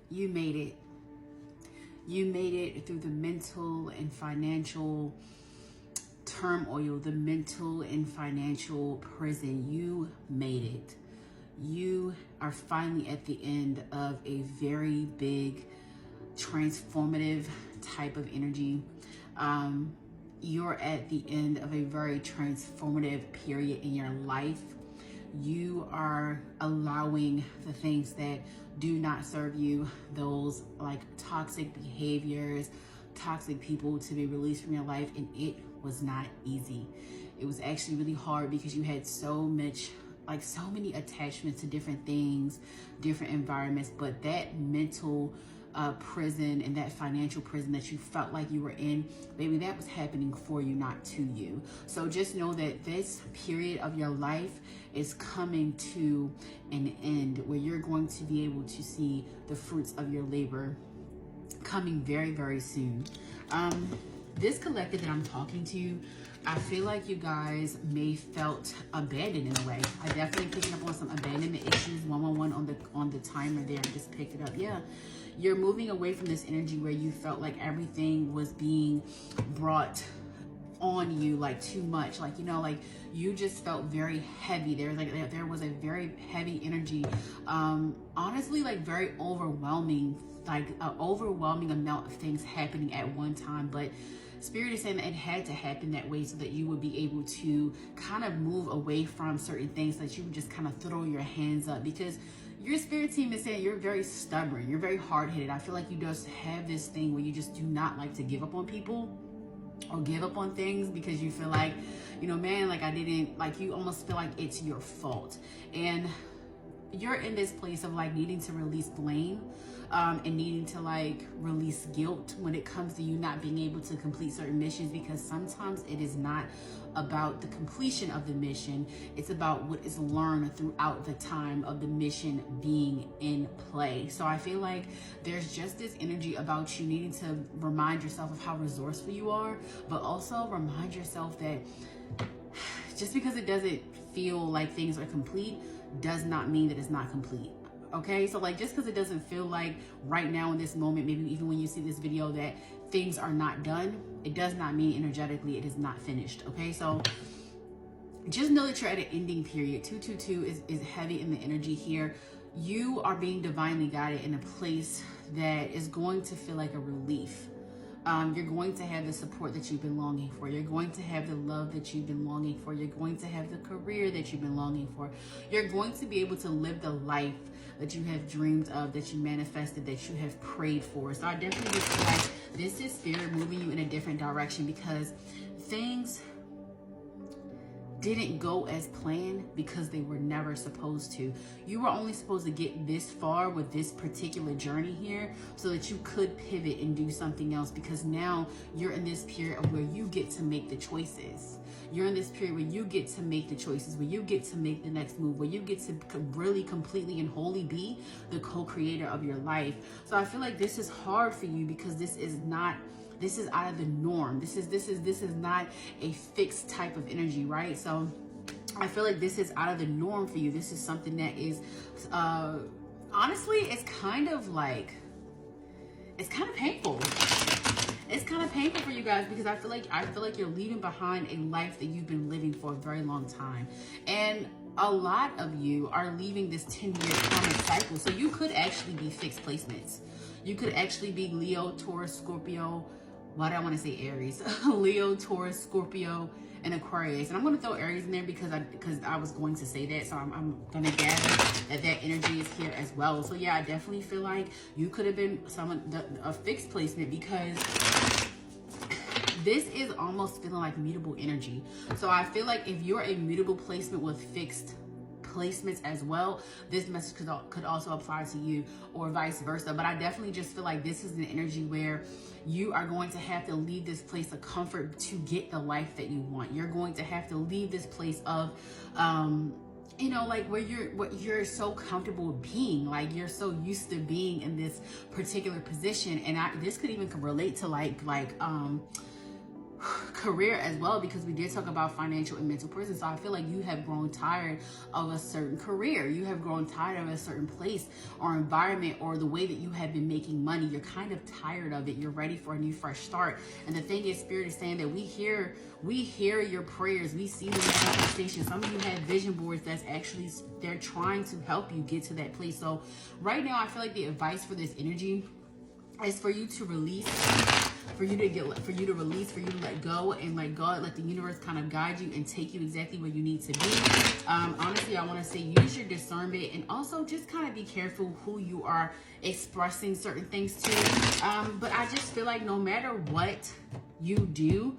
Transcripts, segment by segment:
You made it. You made it through the mental and financial turmoil, the mental and financial prison. You made it. You are finally at the end of a very big, transformative type of energy. You're at the end of a very transformative period in your life. You are allowing the things that do not serve you, those like toxic behaviors, toxic people, to be released from your life. And it was not easy. It was actually really hard because you had so many attachments to different things, different environments. But that mental prison and that financial prison that you felt like you were in, baby, that was happening for you, not to you. So just know that this period of your life is coming to an end where you're going to be able to see the fruits of your labor coming very, very soon. This collective that I'm talking to, I feel like you guys may felt abandoned in a way. I definitely picking up on some abandonment issues. 111 on the timer there. I just picked it up. Yeah. You're moving away from this energy where you felt like everything was being brought on you, like too much, like, you know, like you just felt very heavy. There was a very heavy energy, honestly, like very overwhelming, like an overwhelming amount of things happening at one time. But Spirit is saying that it had to happen that way so that you would be able to kind of move away from certain things, that you would just kind of throw your hands up, because your spirit team is saying you're very stubborn, you're very hard-headed. I feel like you just have this thing where you just do not like to give up on people or give up on things, because you feel like, you know, man, like I didn't, like you almost feel like it's your fault. And you're in this place of like needing to release blame, and needing to like release guilt when it comes to you not being able to complete certain missions, because sometimes it is not about the completion of the mission, it's about what is learned throughout the time of the mission being in play. So I feel like there's just this energy about you needing to remind yourself of how resourceful you are, but also remind yourself that just because it doesn't feel like things are complete does not mean that it's not complete. Okay, so like just because it doesn't feel like right now in this moment, maybe even when you see this video, that things are not done, it does not mean energetically it is not finished. Okay, so just know that you're at an ending period. 222 is heavy in the energy here. You are being divinely guided in a place that is going to feel like a relief. You're going to have the support that you've been longing for. You're going to have the love that you've been longing for. You're going to have the career that you've been longing for. You're going to be able to live the life that you have dreamed of, that you manifested, that you have prayed for. So I definitely just feel like this is Spirit moving you in a different direction, because things didn't go as planned because they were never supposed to. You were only supposed to get this far with this particular journey here so that you could pivot and do something else, because now you're in this period of where you get to make the choices. You're in this period where you get to make the choices, where you get to make the next move, where you get to really completely and wholly be the co-creator of your life. So I feel like this is hard for you because this is out of the norm. This is not a fixed type of energy, right? So I feel like this is out of the norm for you. This is something that is, honestly, it's kind of painful. It's kind of painful for you guys, because I feel like you're leaving behind a life that you've been living for a very long time. And a lot of you are leaving this 10-year karmic cycle. So you could actually be fixed placements. You could actually be Leo, Taurus, Scorpio. Why do I want to say Aries? Leo, Taurus, Scorpio, and Aquarius. And I'm going to throw Aries in there because I was going to say that. So I'm going to gather that energy is here as well. So yeah, I definitely feel like you could have been a fixed placement, because this is almost feeling like mutable energy. So I feel like if you're a mutable placement with fixed placements as well, this message could also apply to you, or vice versa. But I definitely just feel like this is an energy where you are going to have to leave this place of comfort to get the life that you want. You're going to have to leave this place of you know, like where you're so comfortable being, like you're so used to being in this particular position. And this could even relate to like career as well, because we did talk about financial and mental prison. So I feel like you have grown tired of a certain career. You have grown tired of a certain place or environment or the way that you have been making money. You're kind of tired of it. You're ready for a new fresh start. And the thing is, Spirit is saying that we hear your prayers. We see the manifestation. Some of you have vision boards that's actually, they're trying to help you get to that place. So right now, I feel like the advice for this energy is for you to release, for you to let go and let God, let the universe kind of guide you and take you exactly where you need to be. Honestly, I want to say use your discernment, and also just kind of be careful who you are expressing certain things to. But I just feel like no matter what you do,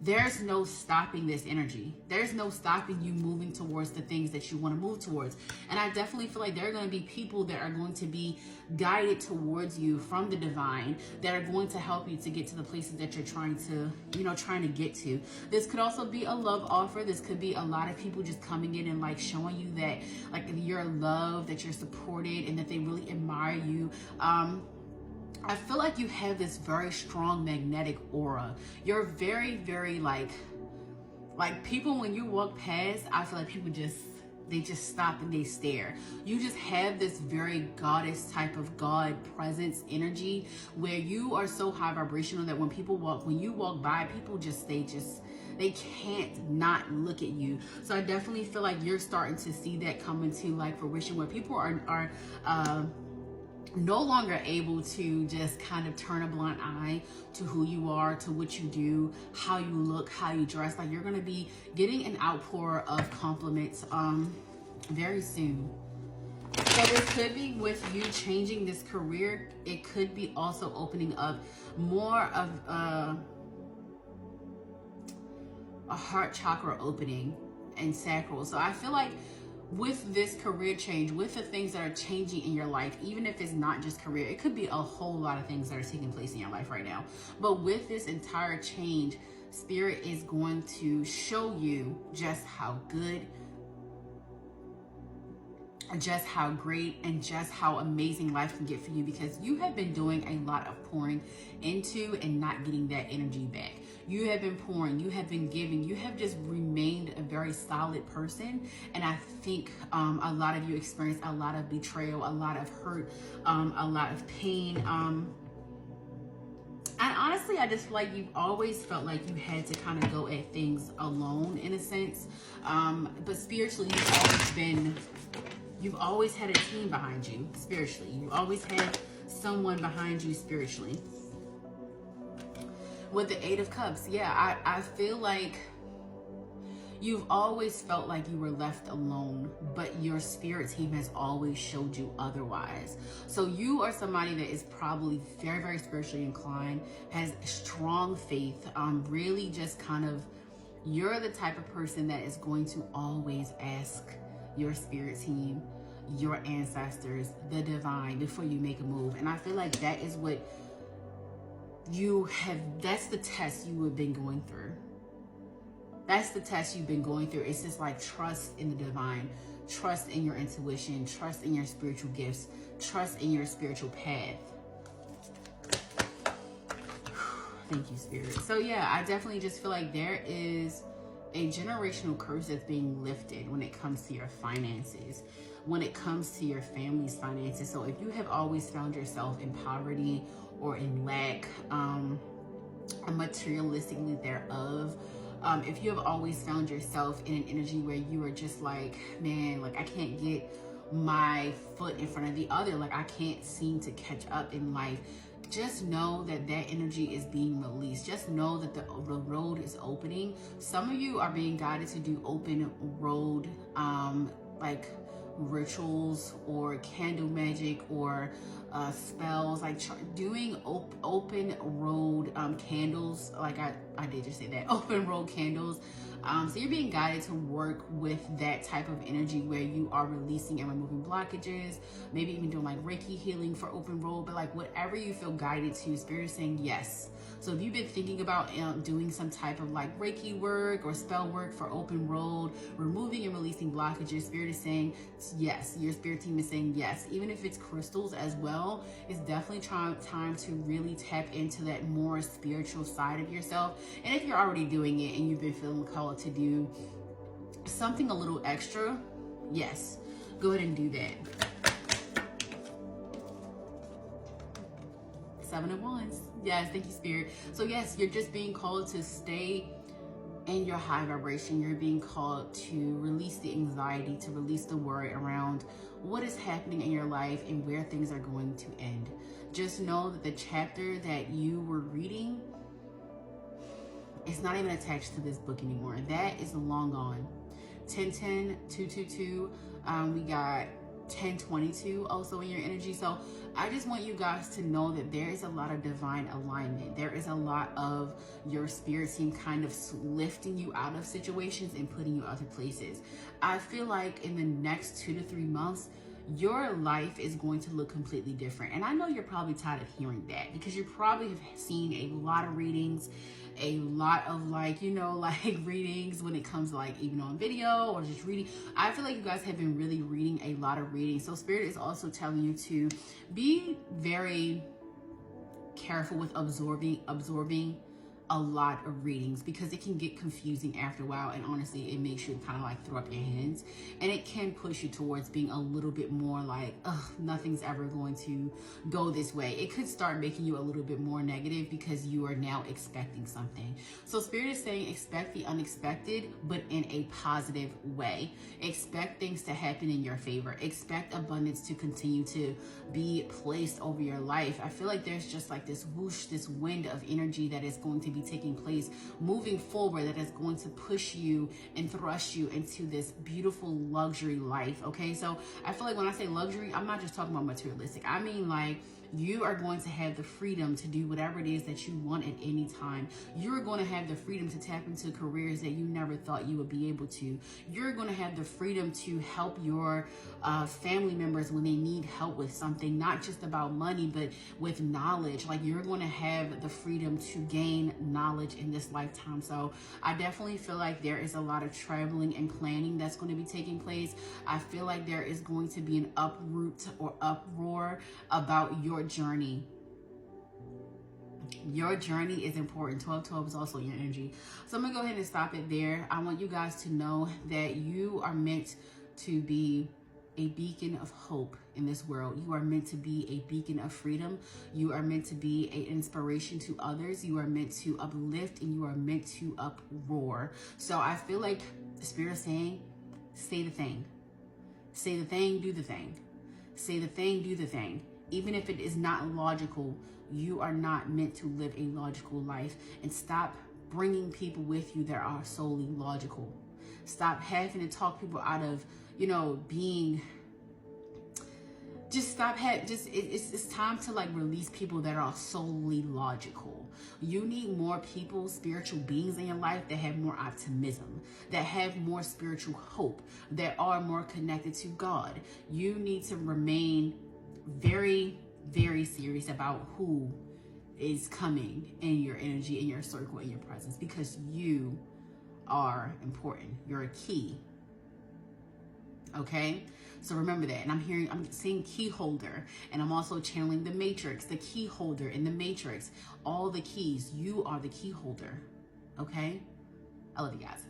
there's no stopping this energy. There's no stopping you moving towards the things that you want to move towards. And I definitely feel like there are going to be people that are going to be guided towards you from the divine, that are going to help you to get to the places that you're trying to get to. This could also be a love offer. This could be a lot of people just coming in and like showing you that like you're loved, that you're supported, and that they really admire you. I feel like you have this very strong magnetic aura. You're very, very like people, when you walk past, I feel like people they just stop and they stare. You just have this very goddess type of God presence energy where you are so high vibrational that when you walk by, people they can't not look at you. So I definitely feel like you're starting to see that come into like fruition, where people are no longer able to just kind of turn a blind eye to who you are, to what you do, how you look, how you dress. Like you're going to be getting an outpour of compliments very soon. So this could be with you changing this career. It could be also opening up more of a heart chakra opening and sacral. So I feel like with this career change, with the things that are changing in your life, even if it's not just career, it could be a whole lot of things that are taking place in your life right now. But with this entire change, Spirit is going to show you just how good, just how great, and just how amazing life can get for you, because you have been doing a lot of pouring into and not getting that energy back. You have been pouring, you have been giving, you have just remained a very solid person. And I think a lot of you experienced a lot of betrayal, a lot of hurt, a lot of pain. And honestly, I just feel like you've always felt like you had to kind of go at things alone in a sense. But spiritually, you've always had a team behind you spiritually. You always had someone behind you spiritually. With the Eight of Cups, yeah, I feel like you've always felt like you were left alone, but your spirit team has always showed you otherwise. So you are somebody that is probably very, very spiritually inclined, has strong faith, really just kind of, you're the type of person that is going to always ask your spirit team, your ancestors, the divine, before you make a move. And I feel like that is what that's the test you have been going through. That's the test you've been going through. It's just like trust in the divine, trust in your intuition, trust in your spiritual gifts, trust in your spiritual path. Thank you, Spirit. So yeah, I definitely just feel like there is a generational curse that's being lifted when it comes to your finances, when it comes to your family's finances. So if you have always found yourself in poverty or in lack, materialistically thereof, if you have always found yourself in an energy where you are just like, man, like I can't get my foot in front of the other, like I can't seem to catch up in life, just know that that energy is being released. Just know that the road is opening. Some of you are being guided to do open road, like rituals or candle magic or spells, like doing open road candles. Like I did just say that, open road candles. So you're being guided to work with that type of energy where you are releasing and removing blockages, maybe even doing like Reiki healing for open road, but like whatever you feel guided to, Spirit is saying yes. So if you've been thinking about doing some type of like Reiki work or spell work for open road, removing and releasing blockages, Spirit is saying yes. Your spirit team is saying yes. Even if it's crystals as well, it's definitely time to really tap into that more spiritual side of yourself. And if you're already doing it and you've been feeling called to do something a little extra, yes, go ahead and do that. 7 of Wands. Yes, thank you, Spirit. So yes, you're just being called to stay in your high vibration. You're being called to release the anxiety, to release the worry around what is happening in your life and where things are going to end. Just know that the chapter that you were reading, it's not even attached to this book anymore. That is long gone. 1010, 222, we got 1022 also in your energy. So I just want you guys to know that there is a lot of divine alignment. There is a lot of your spirit team kind of lifting you out of situations and putting you other places. I feel like in the next 2 to 3 months, your life is going to look completely different. And I know you're probably tired of hearing that because you probably have seen a lot of readings, a lot of like, you know, like readings when it comes to like even on video or just reading. I feel like you guys have been really reading a lot of readings. So Spirit is also telling you to be very careful with absorbing a lot of readings because it can get confusing after a while, and honestly it makes you kind of like throw up your hands, and it can push you towards being a little bit more like, ugh, nothing's ever going to go this way. It could start making you a little bit more negative because you are now expecting something. So Spirit is saying expect the unexpected, but in a positive way. Expect things to happen in your favor. Expect abundance to continue to be placed over your life. I feel like there's just like this whoosh, this wind of energy that is going to be taking place moving forward, that is going to push you and thrust you into this beautiful luxury life. Okay, so I feel like when I say luxury, I'm not just talking about materialistic. I mean like you are going to have the freedom to do whatever it is that you want at any time. You're going to have the freedom to tap into careers that you never thought you would be able to. You're going to have the freedom to help your family members when they need help with something, not just about money, but with knowledge. Like you're going to have the freedom to gain knowledge in this lifetime. So I definitely feel like there is a lot of traveling and planning that's going to be taking place. I feel like there is going to be an uproot or uproar about your journey. Your journey is important. 1212 is also your energy. So I'm gonna go ahead and stop it there. I want you guys to know that you are meant to be a beacon of hope in this world. You are meant to be a beacon of freedom. You are meant to be an inspiration to others. You are meant to uplift, and you are meant to uproar. So I feel like the Spirit is saying, say the thing. Say the thing, do the thing. Say the thing, do the thing. Even if it is not logical, you are not meant to live a logical life. And stop bringing people with you that are solely logical. Stop having to talk people out of, you know, being, just stop, it's time to like release people that are solely logical. You need more people, spiritual beings in your life that have more optimism, that have more spiritual hope, that are more connected to God. You need to remain very, very serious about who is coming in your energy, in your circle, in your presence, because you are important. You're a key. Okay, so remember that. And I'm seeing key holder, and I'm also channeling the matrix, the key holder in the matrix, all the keys. You are the key holder. Okay, I love you guys.